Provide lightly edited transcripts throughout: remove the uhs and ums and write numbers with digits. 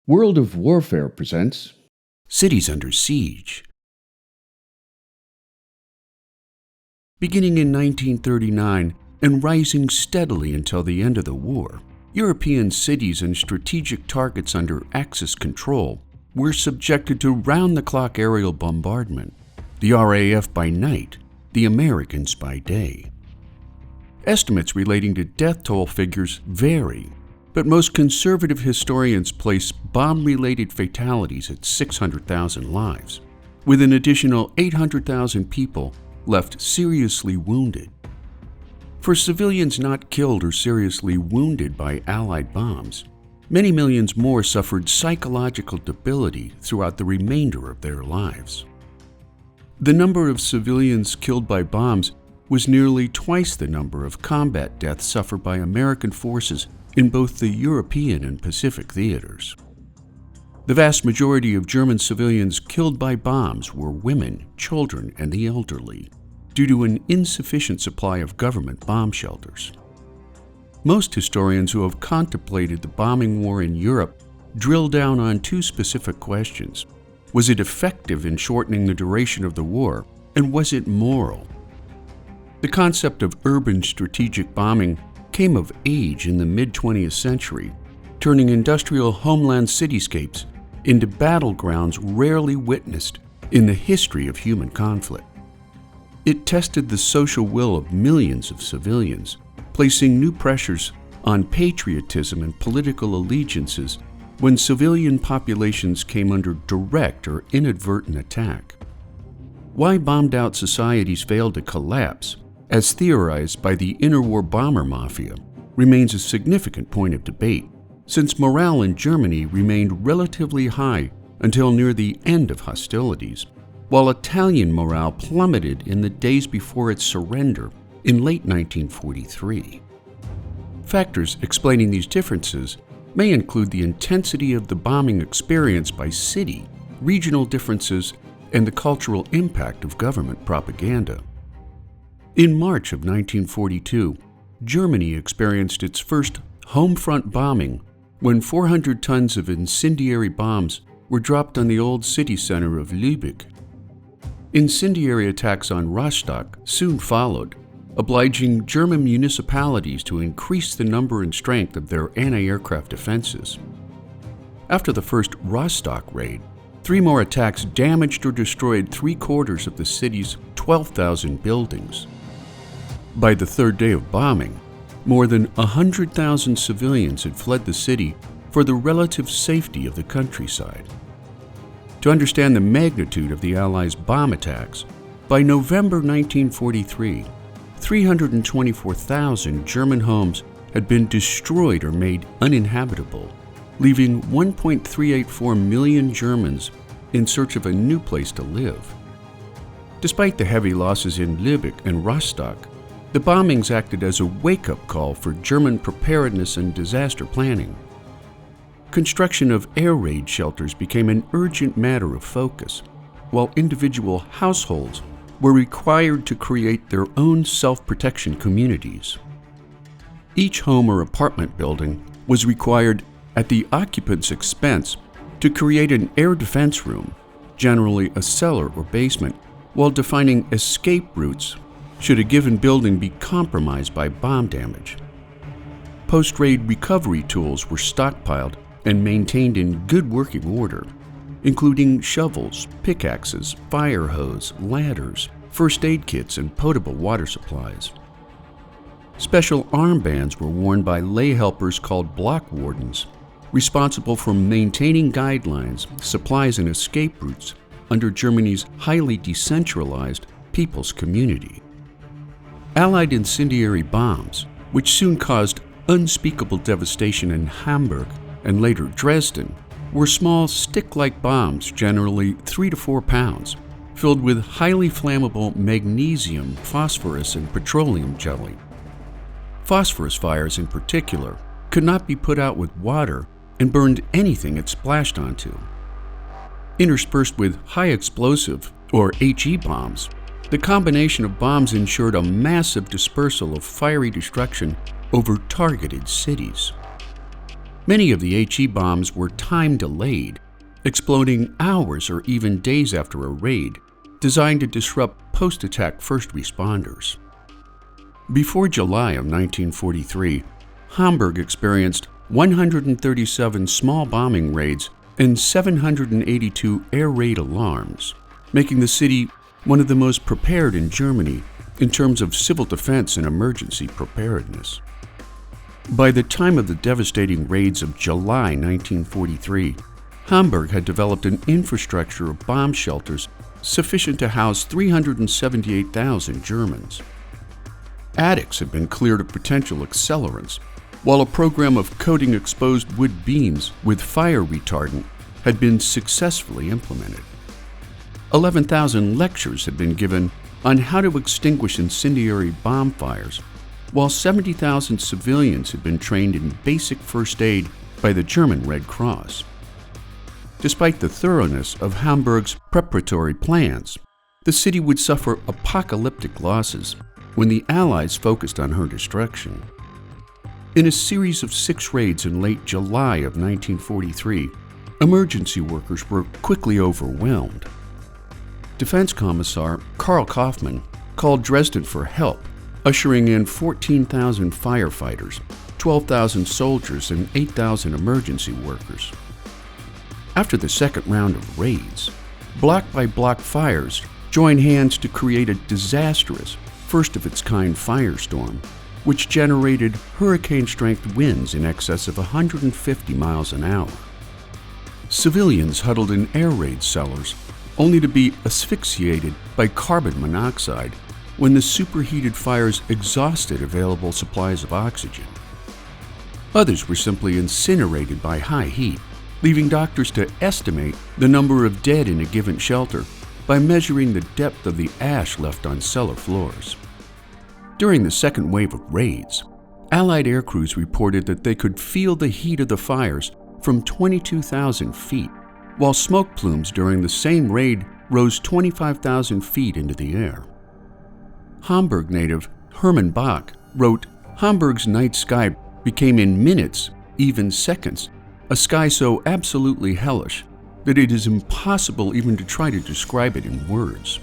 World of Warfare presents Cities Under Siege. Beginning in 1939 and rising steadily until the end of the war, European cities and strategic targets under Axis control were subjected to round-the-clock aerial bombardment, the RAF by night, the Americans by day. Estimates relating to death toll figures vary, but most conservative historians place bomb-related fatalities at 600,000 lives, with an additional 800,000 people left seriously wounded. For civilians not killed or seriously wounded by Allied bombs, many millions more suffered psychological debility throughout the remainder of their lives. The number of civilians killed by bombs was nearly twice the number of combat deaths suffered by American forces in both the European and Pacific theaters. The vast majority of German civilians killed by bombs were women, children, and the elderly, due to an insufficient supply of government bomb shelters. Most historians who have contemplated the bombing war in Europe drill down on two specific questions. Was it effective in shortening the duration of the war, and was it moral? The concept of urban strategic bombing came of age in the mid-20th century, turning industrial homeland cityscapes into battlegrounds rarely witnessed in the history of human conflict. It tested the social will of millions of civilians, placing new pressures on patriotism and political allegiances when civilian populations came under direct or inadvertent attack. Why bombed-out societies failed to collapse, as theorized by the interwar bomber mafia, remains a significant point of debate, since morale in Germany remained relatively high until near the end of hostilities, while Italian morale plummeted in the days before its surrender in late 1943. Factors explaining these differences may include the intensity of the bombing experience by city, regional differences, and the cultural impact of government propaganda. In March of 1942, Germany experienced its first home front bombing when 400 tons of incendiary bombs were dropped on the old city center of Ibid. Incendiary attacks on Rostock soon followed, obliging German municipalities to increase the number and strength of their anti-aircraft defenses. After the first Rostock raid, 3 more attacks damaged or destroyed 3/4 of the city's 12,000 buildings. By the third day of bombing, more than 100,000 civilians had fled the city for the relative safety of the countryside. To understand the magnitude of the Allies' bomb attacks, by November 1943, 324,000 German homes had been destroyed or made uninhabitable, leaving 1.384 million Germans in search of a new place to live. Despite the heavy losses in Ibid and Rostock, the bombings acted as a wake-up call for German preparedness and disaster planning. Construction of air raid shelters became an urgent matter of focus, while individual households were required to create their own self-protection communities. Each home or apartment building was required, at the occupant's expense, to create an air defense room, generally a cellar or basement, while defining escape routes should a given building be compromised by bomb damage. Post-raid recovery tools were stockpiled and maintained in good working order, including shovels, pickaxes, fire hose, ladders, first aid kits, and potable water supplies. Special armbands were worn by lay helpers called block wardens, responsible for maintaining guidelines, supplies, and escape routes under Germany's highly decentralized People's Community. Allied incendiary bombs, which soon caused unspeakable devastation in Hamburg and later Dresden, were small stick-like bombs, generally 3 to 4 pounds, filled with highly flammable magnesium, phosphorus, and petroleum jelly. Phosphorus fires in particular could not be put out with water and burned anything it splashed onto. Interspersed with high explosive, or HE bombs, the combination of bombs ensured a massive dispersal of fiery destruction over targeted cities. Many of the HE bombs were time-delayed, exploding hours or even days after a raid, designed to disrupt post-attack first responders. Before July of 1943, Hamburg experienced 137 small bombing raids and 782 air raid alarms, making the city one of the most prepared in Germany in terms of civil defense and emergency preparedness. By the time of the devastating raids of July 1943, Hamburg had developed an infrastructure of bomb shelters sufficient to house 378,000 Germans. Attics had been cleared of potential accelerants, while a program of coating exposed wood beams with fire retardant had been successfully implemented. 11,000 lectures had been given on how to extinguish incendiary bomb fires, while 70,000 civilians had been trained in basic first aid by the German Red Cross. Despite the thoroughness of Hamburg's preparatory plans, the city would suffer apocalyptic losses when the Allies focused on her destruction. In a series of 6 raids in late July of 1943, emergency workers were quickly overwhelmed. Defense Commissar Karl Kaufmann called Dresden for help, ushering in 14,000 firefighters, 12,000 soldiers, and 8,000 emergency workers. After the second round of raids, block-by-block fires joined hands to create a disastrous, first-of-its-kind firestorm, which generated hurricane-strength winds in excess of 150 miles an hour. Civilians huddled in air raid cellars, only to be asphyxiated by carbon monoxide when the superheated fires exhausted available supplies of oxygen. Others were simply incinerated by high heat, leaving doctors to estimate the number of dead in a given shelter by measuring the depth of the ash left on cellar floors. During the second wave of raids, Allied air crews reported that they could feel the heat of the fires from 22,000 feet, while smoke plumes during the same raid rose 25,000 feet into the air. Hamburg native Hermann Bach wrote, "Hamburg's night sky became in minutes, even seconds, a sky so absolutely hellish that it is impossible even to try to describe it in words.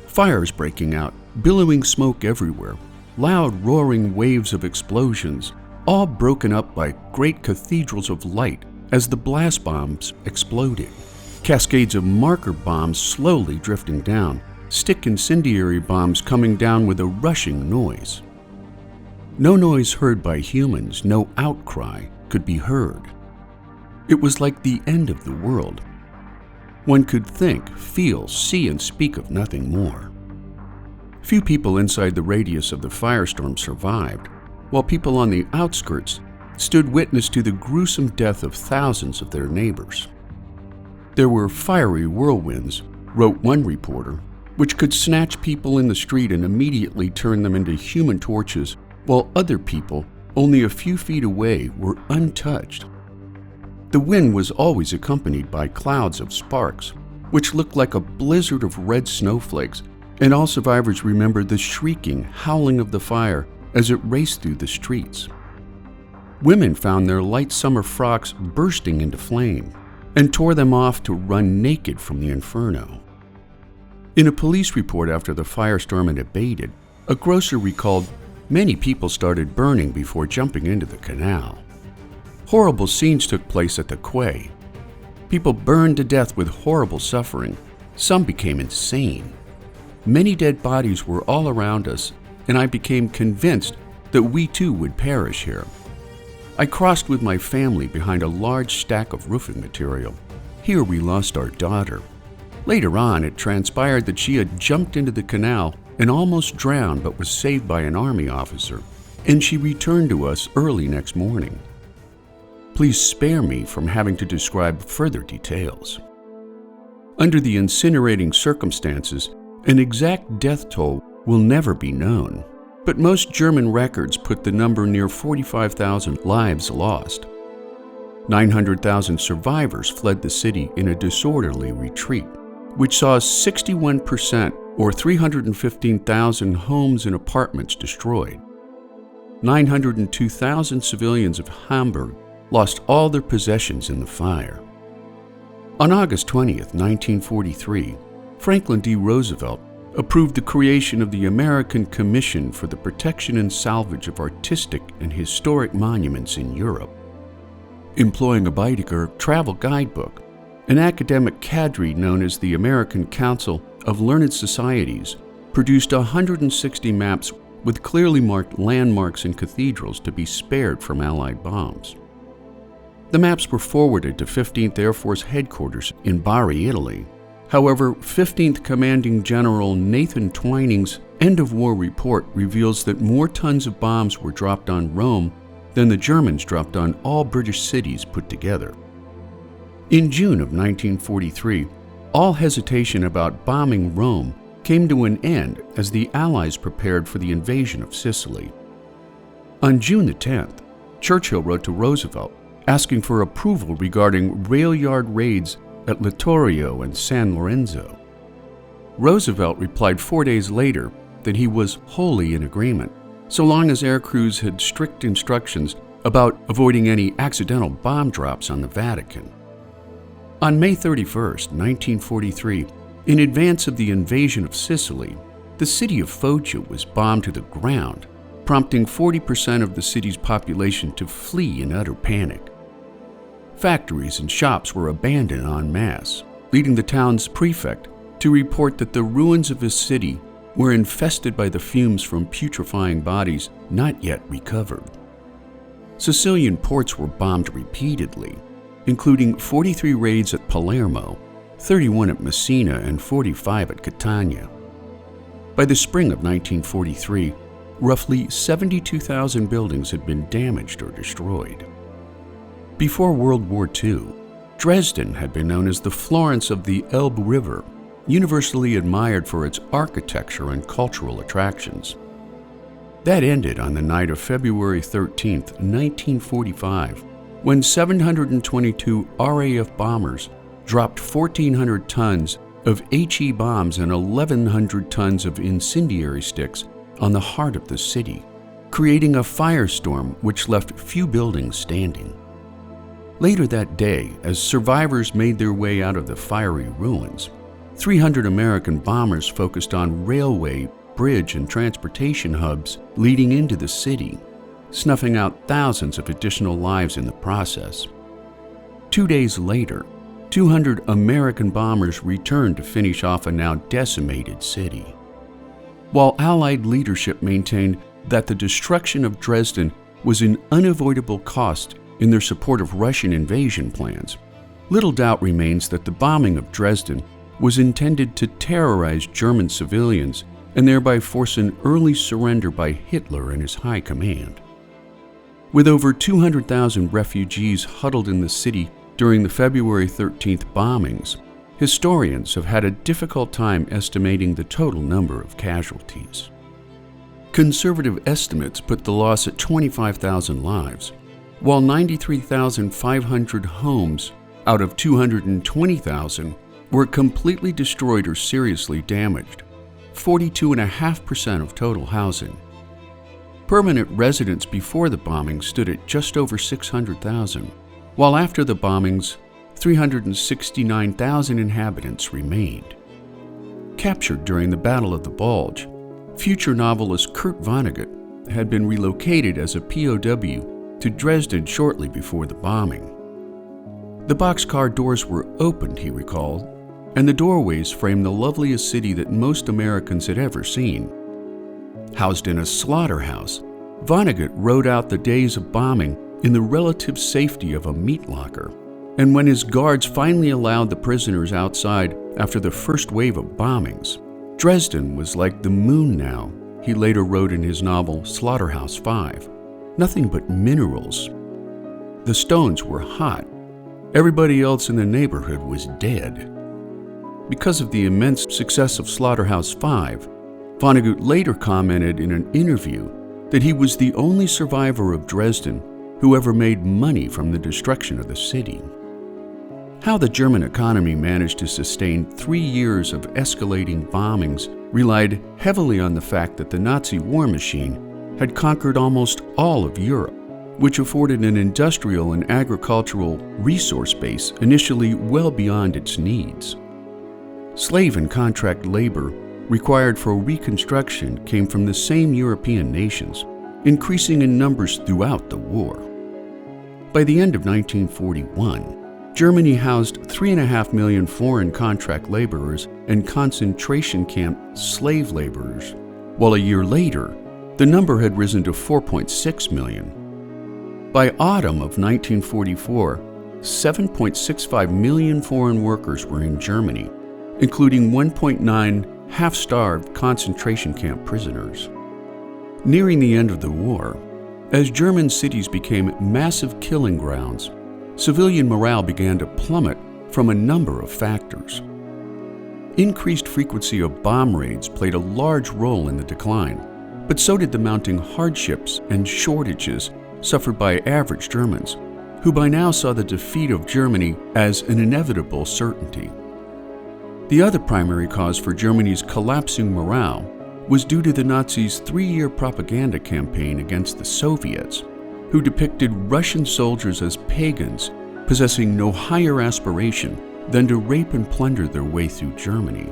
Fires breaking out, billowing smoke everywhere, loud roaring waves of explosions, all broken up by great cathedrals of light as the blast bombs exploded. Cascades of marker bombs slowly drifting down, stick incendiary bombs coming down with a rushing noise. No noise heard by humans, no outcry could be heard. It was like the end of the world. One could think, feel, see, and speak of nothing more." Few people inside the radius of the firestorm survived, while people on the outskirts stood witness to the gruesome death of thousands of their neighbors. "There were fiery whirlwinds," wrote one reporter, "which could snatch people in the street and immediately turn them into human torches, while other people, only a few feet away, were untouched. The wind was always accompanied by clouds of sparks, which looked like a blizzard of red snowflakes, and all survivors remembered the shrieking, howling of the fire as it raced through the streets. Women found their light summer frocks bursting into flame and tore them off to run naked from the inferno." In a police report after the firestorm had abated, a grocer recalled, "Many people started burning before jumping into the canal. Horrible scenes took place at the quay. People burned to death with horrible suffering. Some became insane. Many dead bodies were all around us, and I became convinced that we too would perish here. I crossed with my family behind a large stack of roofing material. Here we lost our daughter. Later on, it transpired that she had jumped into the canal and almost drowned but was saved by an army officer, and she returned to us early next morning. Please spare me from having to describe further details." Under the incinerating circumstances, an exact death toll will never be known, but most German records put the number near 45,000 lives lost. 900,000 survivors fled the city in a disorderly retreat, which saw 61% or 315,000 homes and apartments destroyed. 902,000 civilians of Hamburg lost all their possessions in the fire. On August 20th, 1943, Franklin D. Roosevelt approved the creation of the American Commission for the Protection and Salvage of Artistic and Historic Monuments in Europe. Employing a Bendiner travel guidebook, an academic cadre known as the American Council of Learned Societies produced 160 maps with clearly marked landmarks and cathedrals to be spared from Allied bombs. The maps were forwarded to 15th Air Force Headquarters in Bari, Italy. However, 15th Commanding General Nathan Twining's end-of-war report reveals that more tons of bombs were dropped on Rome than the Germans dropped on all British cities put together. In June of 1943, all hesitation about bombing Rome came to an end as the Allies prepared for the invasion of Sicily. On June the 10th, Churchill wrote to Roosevelt asking for approval regarding rail yard raids at Littorio and San Lorenzo. Roosevelt replied 4 days later that he was wholly in agreement, so long as air crews had strict instructions about avoiding any accidental bomb drops on the Vatican. On May 31st, 1943, in advance of the invasion of Sicily, the city of Foggia was bombed to the ground, prompting 40% of the city's population to flee in utter panic. Factories and shops were abandoned en masse, leading the town's prefect to report that the ruins of his city were infested by the fumes from putrefying bodies not yet recovered. Sicilian ports were bombed repeatedly, including 43 raids at Palermo, 31 at Messina, and 45 at Catania. By the spring of 1943, roughly 72,000 buildings had been damaged or destroyed. Before World War II, Dresden had been known as the Florence of the Elbe River, universally admired for its architecture and cultural attractions. That ended on the night of February 13, 1945, when 722 RAF bombers dropped 1,400 tons of HE bombs and 1,100 tons of incendiary sticks on the heart of the city, creating a firestorm which left few buildings standing. Later that day, as survivors made their way out of the fiery ruins, 300 American bombers focused on railway, bridge, and transportation hubs leading into the city, snuffing out thousands of additional lives in the process. 2 days later, 200 American bombers returned to finish off a now decimated city. While Allied leadership maintained that the destruction of Dresden was an unavoidable cost in their support of Russian invasion plans, little doubt remains that the bombing of Dresden was intended to terrorize German civilians and thereby force an early surrender by Hitler and his high command. With over 200,000 refugees huddled in the city during the February 13th bombings, historians have had a difficult time estimating the total number of casualties. Conservative estimates put the loss at 25,000 lives, while 93,500 homes out of 220,000 were completely destroyed or seriously damaged, 42.5% of total housing. Permanent residents before the bombing stood at just over 600,000, while after the bombings, 369,000 inhabitants remained. Captured during the Battle of the Bulge, future novelist Kurt Vonnegut had been relocated as a POW to Dresden shortly before the bombing. The boxcar doors were opened, he recalled, and the doorways framed the loveliest city that most Americans had ever seen. Housed in a slaughterhouse, Vonnegut wrote out the days of bombing in the relative safety of a meat locker, and when his guards finally allowed the prisoners outside after the first wave of bombings, Dresden was like the moon now, he later wrote in his novel Slaughterhouse 5. Nothing but minerals. The stones were hot. Everybody else in the neighborhood was dead. Because of the immense success of Slaughterhouse 5, Vonnegut later commented in an interview that he was the only survivor of Dresden who ever made money from the destruction of the city. How the German economy managed to sustain 3 years of escalating bombings relied heavily on the fact that the Nazi war machine had conquered almost all of Europe, which afforded an industrial and agricultural resource base initially well beyond its needs. Slave and contract labor required for reconstruction came from the same European nations, increasing in numbers throughout the war. By the end of 1941, Germany housed 3.5 million foreign contract laborers and concentration camp slave laborers, while a year later, the number had risen to 4.6 million. By autumn of 1944, 7.65 million foreign workers were in Germany, including 1.9 half-starved concentration camp prisoners. Nearing the end of the war, as German cities became massive killing grounds, civilian morale began to plummet from a number of factors. Increased frequency of bomb raids played a large role in the decline, but so did the mounting hardships and shortages suffered by average Germans, who by now saw the defeat of Germany as an inevitable certainty. The other primary cause for Germany's collapsing morale was due to the Nazis' 3-year propaganda campaign against the Soviets, who depicted Russian soldiers as pagans, possessing no higher aspiration than to rape and plunder their way through Germany.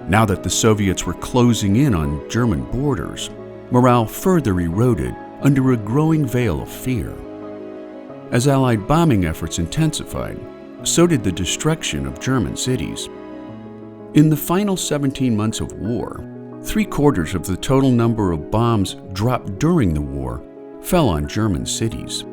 Now that the Soviets were closing in on German borders, morale further eroded under a growing veil of fear. As Allied bombing efforts intensified, so did the destruction of German cities. In the final 17 months of war, 3/4 of the total number of bombs dropped during the war fell on German cities.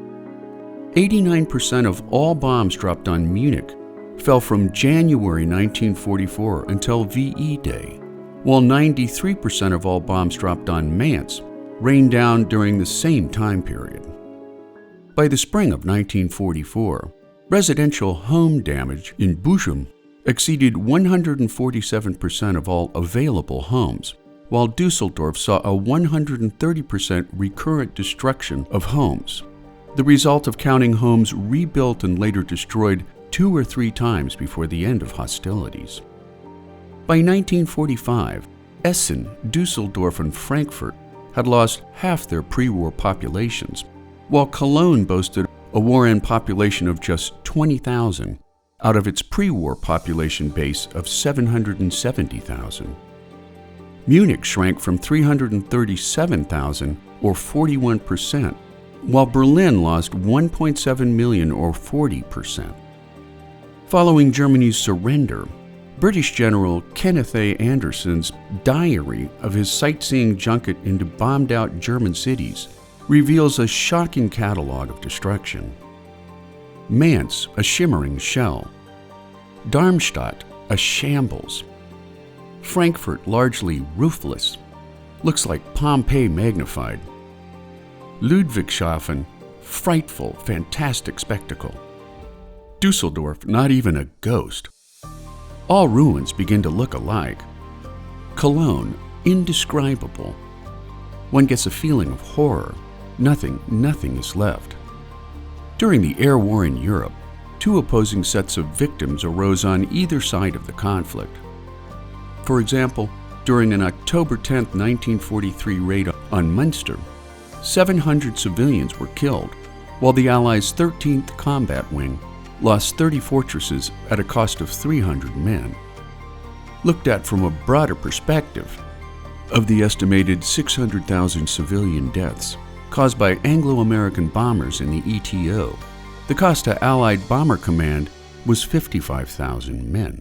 89% of all bombs dropped on Munich fell from January 1944 until VE Day, while 93% of all bombs dropped on Mainz rained down during the same time period. By the spring of 1944, residential home damage in Bochum exceeded 147% of all available homes, while Dusseldorf saw a 130% recurrent destruction of homes, the result of counting homes rebuilt and later destroyed 2 or 3 times before the end of hostilities. By 1945, Essen, Dusseldorf, and Frankfurt had lost half their pre-war populations, while Cologne boasted a war-end population of just 20,000 out of its pre-war population base of 770,000. Munich shrank from 337,000, or 41%, while Berlin lost 1.7 million, or 40%. Following Germany's surrender, British General Kenneth A. Anderson's diary of his sightseeing junket into bombed-out German cities reveals a shocking catalog of destruction. Mainz, a shimmering shell. Darmstadt, a shambles. Frankfurt, largely roofless, looks like Pompeii magnified. Ludwigshafen, frightful, fantastic spectacle. Dusseldorf, not even a ghost. All ruins begin to look alike. Cologne, indescribable. One gets a feeling of horror. Nothing is left. During the air war in Europe, 2 opposing sets of victims arose on either side of the conflict. For example, during an October 10, 1943 raid on Munster, 700 civilians were killed, while the Allies' 13th Combat Wing lost 30 fortresses at a cost of 300 men. Looked at from a broader perspective, of the estimated 600,000 civilian deaths caused by Anglo-American bombers in the ETO, the cost to Allied Bomber Command was 55,000 men.